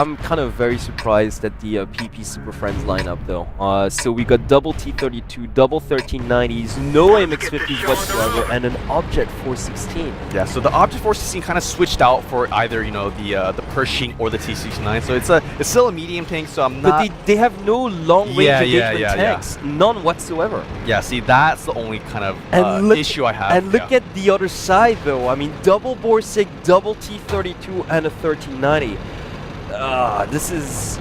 I'm kind of very surprised at the PP Super Friends lineup though. So we got double T32, double 1390s, no MX50s whatsoever, and an Object 416. Yeah, so the Object 416 kind of switched out for either the Pershing or the T69. So it's still a medium tank. So I'm not. But they have no long range engagement tanks, none whatsoever. Yeah, see that's the only kind of issue I have. And look at the other side though. I mean, double Borsig, double T32, and a 1390. This is...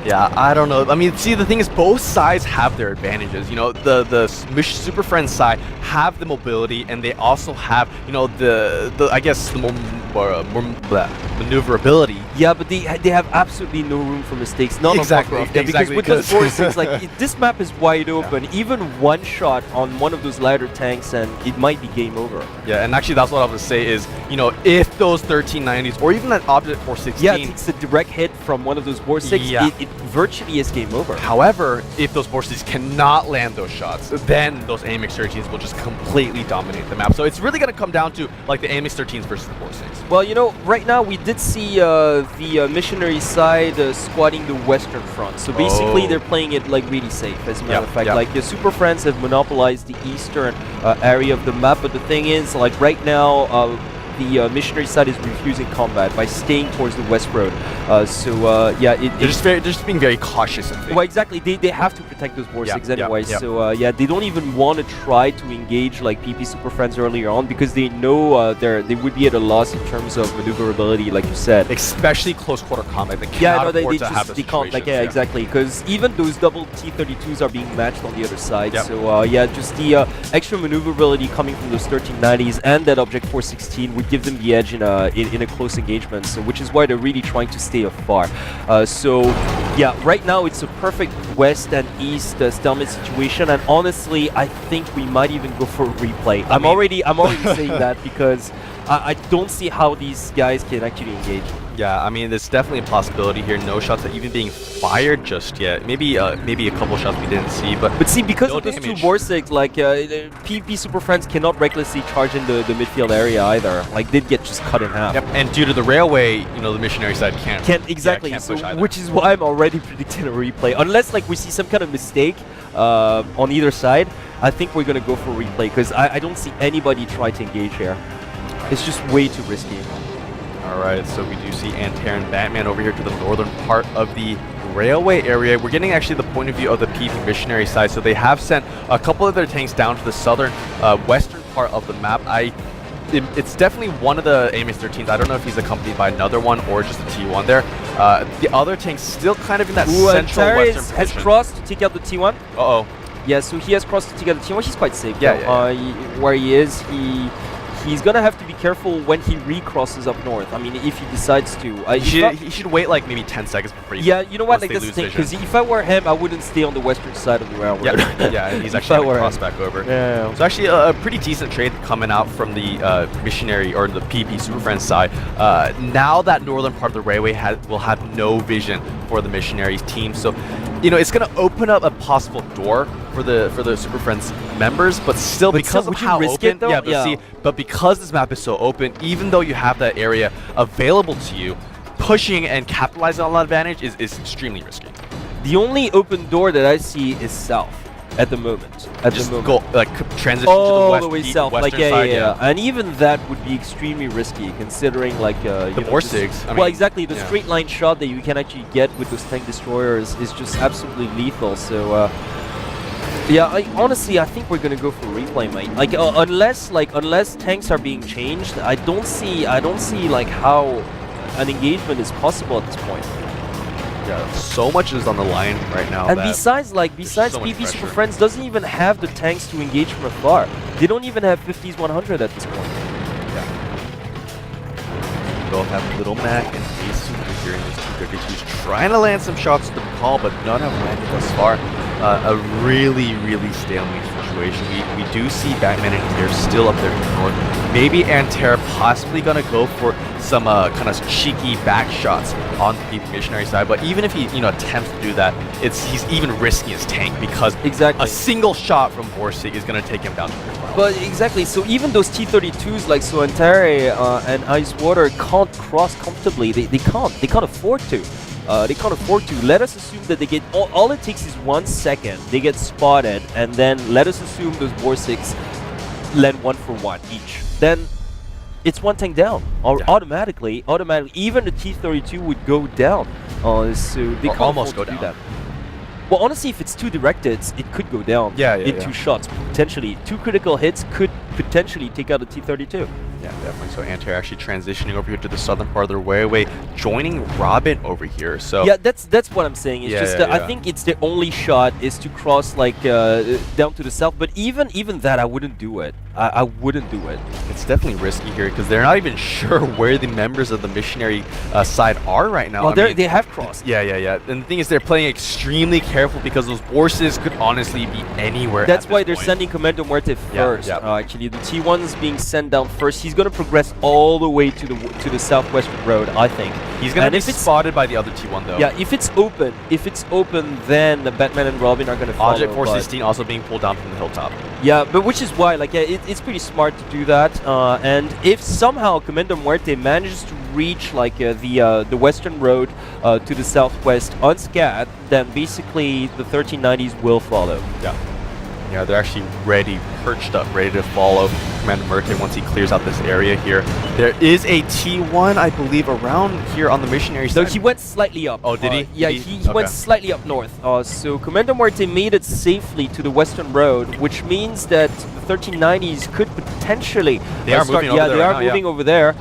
Yeah, I don't know. I mean, see, the thing is, both sides have their advantages. You know, the Super Friends side have the mobility, and they also have, you know, I guess the more maneuverability. Yeah, but they have absolutely no room for mistakes. None exactly, of them, because with those forces, like this map is wide open. Yeah. Even one shot on one of those lighter tanks, and it might be game over. Yeah, and actually, that's what I was gonna say is, you know, if those 1390s or even that Object 416, yeah, it takes a direct hit from one of those Borsigs, it virtually is game over. However, if those Borsigs cannot land those shots, then those AMX13s will just completely dominate the map. So it's really gonna come down to like the AMX13s versus the Borsigs. Well, you know, right now we did see the Missionary side squatting the western front. So basically, they're playing it like really safe. As a matter of fact, like the Super Friends have monopolized the eastern area of the map. But the thing is, like right now, the Missionary side is refusing combat by staying towards the west road. Yeah, they're just being very cautious. Well, exactly. They have to protect those Borsigs anyway. So yeah, they don't even want to try to engage like PP Super Friends earlier on because they know they would be at a loss in terms of maneuverability, like you said. Especially close quarter combat. They cannot afford to have they can't. Like exactly, because even those double T32s are being matched on the other side. So yeah, just the extra maneuverability coming from those 1390s and that Object 416 would give them the edge in a close engagement. So which is why they're really trying to stay afar. So yeah, right now it's a perfect west and east stalemate situation, and honestly, I think we might even go for a replay. I'm already saying that because I don't see how these guys can actually engage. Yeah, I mean, there's definitely a possibility here. No shots are even being fired just yet. Maybe a couple shots we didn't see, but see, because of those two Borsigs, like PP Super Friends cannot recklessly charge in the midfield area either. Like they'd get just cut in half. Yep. And due to the railway, you know, the Missionary side can't exactly. Can't push which is why I'm already predicting a replay, unless like we see some kind of mistake on either side. I think we're gonna go for a replay because I don't see anybody try to engage here. It's just way too risky. Alright, so we do see Antair and Batman over here to the northern part of the railway area. We're getting actually the point of view of the PP Missionary side, so they have sent a couple of their tanks down to the southern western part of the map. It's definitely one of the AMX13s. I don't know if he's accompanied by another one or just a T1 there. The other tank's still kind of in that central western position. Has crossed to take out the T1. Uh-oh. Yeah, so he has crossed to take out the T1. He's quite safe. Yeah. Where he is, he's gonna have to be careful when he recrosses up north. I mean, if he decides to. He should wait like maybe 10 seconds before he... Yeah, you know what, like that's the thing, because if I were him, I wouldn't stay on the western side of the railroad. Yeah, and he's actually going to cross back over. Yeah. So actually a pretty decent trade coming out from the Missionary or the PP Super Friends side. Now that northern part of the railway will have no vision for the Missionaries team, so you know, it's going to open up a possible door for the Super Friends members, but still, because of how open, but because this map is so open, even though you have that area available to you, pushing and capitalizing on that advantage is extremely risky. The only open door that I see is south at the moment. Go like transition all to the way south, like side, and even that would be extremely risky considering like the Borsigs. Well, exactly, the straight line shot that you can actually get with those tank destroyers is just absolutely lethal. So yeah, honestly, I think we're gonna go for a replay, mate. Like unless tanks are being changed, I don't see like how an engagement is possible at this point. Yeah, so much is on the line right now. And besides PP Super Friends doesn't even have the tanks to engage from afar. They don't even have 50s 100 at this point. Yeah. They'll have Little Mac and Ace Super here in this 232s trying to land some shots to the call, but none have landed thus far. A really stalemate situation. We do see Batman and Antair still up there in the north. Maybe Antair possibly gonna go for some kind of cheeky back shots on the PP Missionary side, but even if he attempts to do that, he's even risking his tank because a single shot from Borsig is gonna take him down to the ground. But exactly, so even those T32s like Antair and Ice Water can't cross comfortably. They can't afford to. They can't afford to. Let us assume that they get all it takes is 1 second. They get spotted, and then let us assume those Borsigs land 1 for 1 each. Then it's 1 tank down. Automatically, even the T-32 would go down. So they can't almost afford go to do down. that. Well, honestly, if it's 2 directed, it could go down in 2 shots, potentially. 2 critical hits could potentially take out the T-32. Yeah, definitely. So Antair actually transitioning over here to the southern part of their way, joining Robin over here. So yeah, that's what I'm saying. It's I think it's the only shot is to cross like down to the south. But even that, I wouldn't do it. I wouldn't do it. It's definitely risky here because they're not even sure where the members of the Missionary side are right now. Well, they have crossed. Yeah. And the thing is, they're playing extremely careful because those Borsigs could honestly be anywhere. That's why they're sending Commando Muerte first. Actually, the T1 is being sent down first. He's going to progress all the way to the southwestern road, I think. He's going to be spotted by the other T1 though. Yeah, if it's open, then the Batman and Robin are going to follow. Object 416 also being pulled down from the hilltop. Yeah, but which is why, like, it's pretty smart to do that. And if somehow Commando Muerte manages to reach like the western road to the southwest unscathed, then basically the 1390s will follow. Yeah, they're actually ready, perched up, ready to follow Commander Muerte once he clears out this area here. There is a T1, I believe, around here on the Missionary side. So he went slightly up. Oh, did he? Yeah, he went slightly up north. So Commander Muerte made it safely to the western road, which means that the 1390s could potentially moving over there.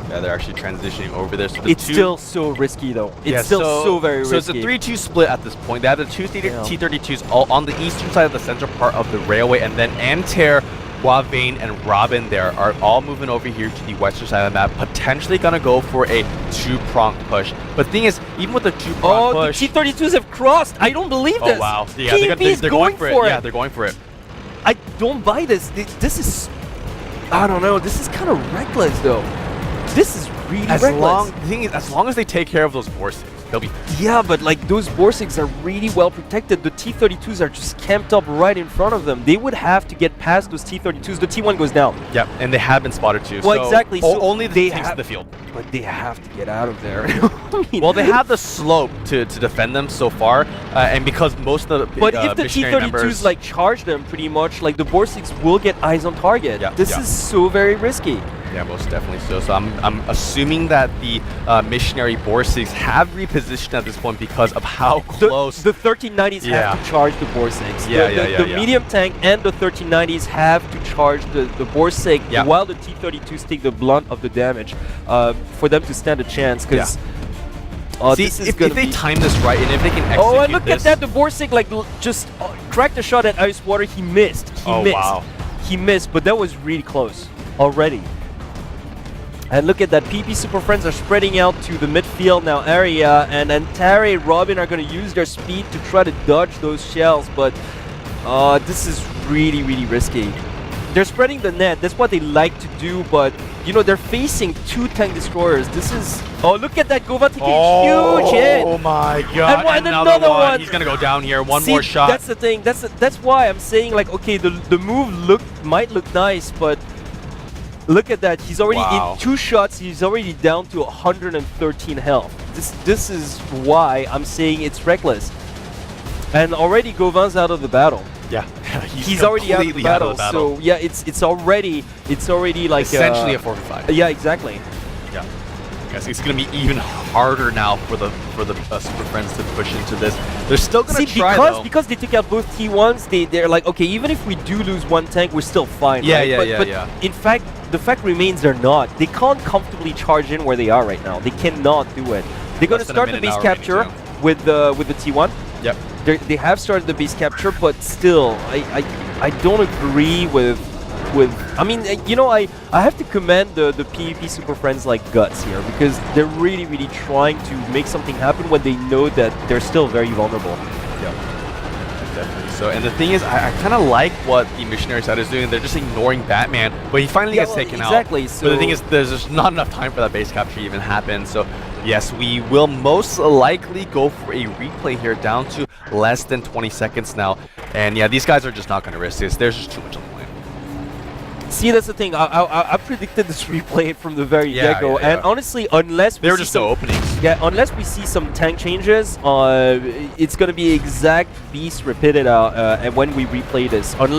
Yeah, they're actually transitioning over there. So it's still so risky, though. It's still so very risky. So it's a 3-2 split at this point. They have the 2 T-32s all on the eastern side of the central part of the railway, and then Antair, Wavane, and Robin there are all moving over here to the western side of the map, potentially going to go for a 2-pronged push. But the thing is, even with the 2-pronged push... the T-32s have crossed! I don't believe this! Oh, wow. Yeah, they're going for it. Yeah, they're going for it. I don't buy this. This is... I don't know. This is kind of reckless, though. This is really reckless. The thing is, as long as they take care of those Borsigs, they'll be... Yeah, but like those Borsigs are really well protected. The T-32s are just camped up right in front of them. They would have to get past those T-32s. The T1 goes down. Yeah, and they have been spotted too. Well, exactly. So only the tanks in the field. But they have to get out of there. Well, they have the slope to defend them so far, and because most of the But if the T-32s like charge them pretty much, like the Borsigs will get eyes on target. This is so very risky. Yeah, most definitely so. So I'm assuming that the Missionary Borsigs have repositioned at this point because of how close the 1390s have to charge the Borsigs. The medium tank and the 1390s have to charge the Borsig while the T-32s take the blunt of the damage for them to stand a chance. Because if they time this right and if they can execute Oh, and look at that! The Borsig like just cracked a shot at Ice Water. He missed. Wow. He missed, but that was really close already. And look at that, PP Super Friends are spreading out to the midfield now area, and Antair, Robin are going to use their speed to try to dodge those shells, but this is really, really risky. They're spreading the net, that's what they like to do, but you know, they're facing 2 tank destroyers. This is... Oh, look at that, Gova taking a huge hit! Oh my god, and another one! He's going to go down here, one more shot. That's the thing, that's why I'm saying, like, okay, the move might look nice, but... Look at that, he's already in 2 shots, he's already down to 113 health. This is why I'm saying it's reckless. And already Govan's out of the battle. Yeah, he's already out of the battle. So yeah, it's already like essentially a 4v5. Yeah, exactly. Yeah. Guys, it's going to be even harder now for the Super Friends to push into this. They're still going to try because they took out both T1s. They're like, okay, even if we do lose 1 tank, we're still fine. But in fact, the fact remains they're not. They can't comfortably charge in where they are right now. They cannot do it. They're going to start the base capture with the T1. Yep. They have started the base capture, but still, I don't agree with. I mean, you know, I have to commend the PvP Super Friends like Guts here, because they're really, really trying to make something happen when they know that they're still very vulnerable. Yeah. Definitely. So, and the thing is, I kind of like what the Missionary side is doing. They're just ignoring Batman, but he finally gets taken out. Exactly. So but the thing is, there's just not enough time for that base capture to even happen. So, yes, we will most likely go for a replay here, down to less than 20 seconds now. And yeah, these guys are just not going to risk this. There's just too much on the line. See, that's the thing. I predicted this replay from the very Yeah, get-go, yeah, and honestly, unless we There were see just no some, openings. yeah, unless we see some tank changes, it's gonna be exact beast repeated and when we replay this. Unless